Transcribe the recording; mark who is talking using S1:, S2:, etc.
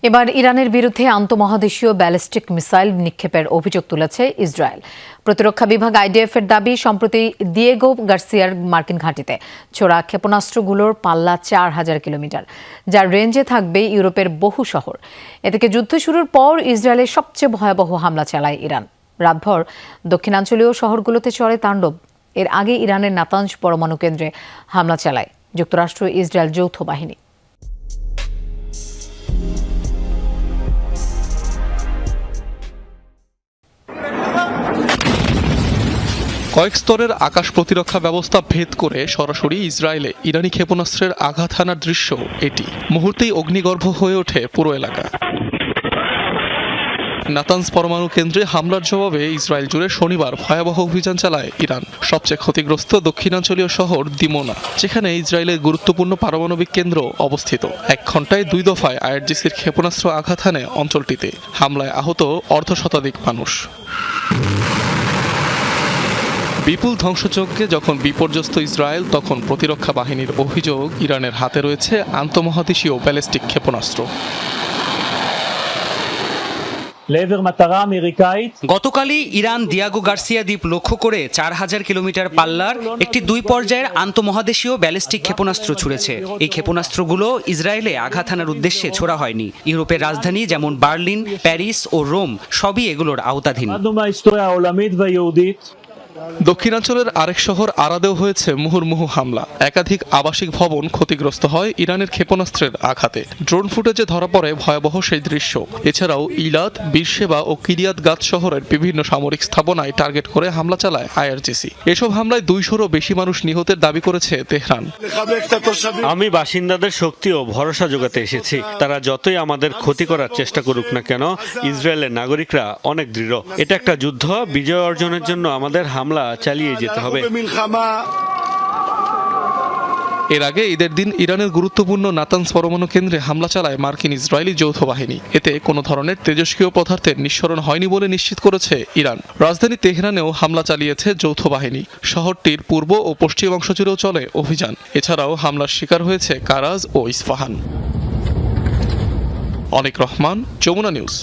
S1: এবার ইরানের বিরুদ্ধে আন্তঃমহাদেশীয় ব্যালিস্টিক মিসাইল নিক্ষেপের অভিযোগ তুলেছে ইসরায়েল। প্রতিরক্ষা বিভাগ আইডিএফ এর দাবি, সম্প্রতি দিয়েগো গার্সিয়ার মার্কিন ঘাঁটিতে ছোড়া ক্ষেপণাস্ত্রগুলোর পাল্লা ৪,০০০ কিলোমিটার, যার রেঞ্জে থাকবে ইউরোপের বহু শহর। এদিকে যুদ্ধ শুরুর পর ইসরায়েলের সবচেয়ে ভয়াবহ হামলা চালায় ইরান। রাতভর দক্ষিণাঞ্চলীয় শহরগুলোতে চড়ে তাণ্ডব। এর আগে ইরানের নাতানজ পরমাণু কেন্দ্রে হামলা চালায় যুক্তরাষ্ট্র ইসরায়েল যৌথ বাহিনী।
S2: কয়েক স্তরের আকাশ প্রতিরক্ষা ব্যবস্থা ভেদ করে সরাসরি ইসরায়েলে ইরানি ক্ষেপণাস্ত্রের আঘাত হানার দৃশ্য এটি। মুহূর্তেই অগ্নিগর্ভ হয়ে ওঠে পুরো এলাকা। নাতানজ পরমাণু কেন্দ্রে হামলার জবাবে ইসরায়েল জুড়ে শনিবার ভয়াবহ অভিযান চালায় ইরান। সবচেয়ে ক্ষতিগ্রস্ত দক্ষিণাঞ্চলীয় শহর দিমোনা, যেখানে ইসরায়েলের গুরুত্বপূর্ণ পারমাণবিক কেন্দ্র অবস্থিত। ১ ঘণ্টায় ২ দফায় আইআরজিসির ক্ষেপণাস্ত্র আঘাত হানে অঞ্চলটিতে। হামলায় আহত অর্ধশতাধিক মানুষ। বিপুল ধ্বংসযজ্ঞে যখন বিপর্যস্ত ইসরায়েল, তখন প্রতিরক্ষা বাহিনীর অভিযোগ ইরানের হাতে রয়েছে আন্তঃমহাদেশীয় ব্যালিস্টিক ক্ষেপণাস্ত্র।
S3: গতকালই ইরান দিয়েগো গার্সিয়া দ্বীপ লক্ষ্য করে ৪,০০০ কিলোমিটার পাল্লার একটি ২ পর্যায়ের আন্তঃমহাদেশীয় ব্যালিস্টিক ক্ষেপণাস্ত্র ছুড়েছে। এই ক্ষেপণাস্ত্রগুলো ইসরায়েলে আঘাত হানার উদ্দেশ্যে ছোড়া হয়নি। ইউরোপের রাজধানী যেমন বার্লিন, প্যারিস ও রোম সবই এগুলোর আওতাধীন।
S2: দক্ষিণাঞ্চলের আরেক শহর আরাদেও হয়েছে মুহুর্মুহু হামলা। একাধিক আবাসিক ভবন ক্ষতিগ্রস্ত হয় ইরানের ক্ষেপণাস্ত্রের আঘাতে। ড্রোন ফুটেজে ধরা পড়ে ভয়াবহ সেই দৃশ্য। এছাড়াও ইলাত, বীরশেবা ও কিরিয়াত গাত শহরের বিভিন্ন সামরিক স্থাপনায় টার্গেট করে হামলা চালায় আইআরজিসি। এসব হামলায় ২০০-রও বেশি মানুষ নিহতের দাবি করেছে তেহরান।
S4: আমি বাসিন্দাদের শক্তি ও ভরসা যোগাতে এসেছি। তারা যতই আমাদের ক্ষতি করার চেষ্টা করুক না কেন, ইসরায়েলের নাগরিকরা অনেক দৃঢ়। এটা একটা যুদ্ধ। বিজয় অর্জনের জন্য আমাদের হামলা চালিয়ে যেতে হবে।
S2: এর আগে ঈদের দিন ইরানের গুরুত্বপূর্ণ নাতানজ পরমাণু কেন্দ্রে হামলা চালায় মার্কিন ইসরায়েলি যৌথ বাহিনী। এতে কোনো ধরনের তেজস্ক্রিয় পদার্থের নিঃসরণ হয়নি বলে নিশ্চিত করেছে ইরান। রাজধানী তেহরানেও হামলা চালিয়েছে যৌথ বাহিনী। শহরটির পূর্ব ও পশ্চিম অংশ জুড়েও চলে অভিযান। এছাড়াও হামলার শিকার হয়েছে কারাজ ও ইস্পাহান। অনিক রহমান, যমুনা নিউজ।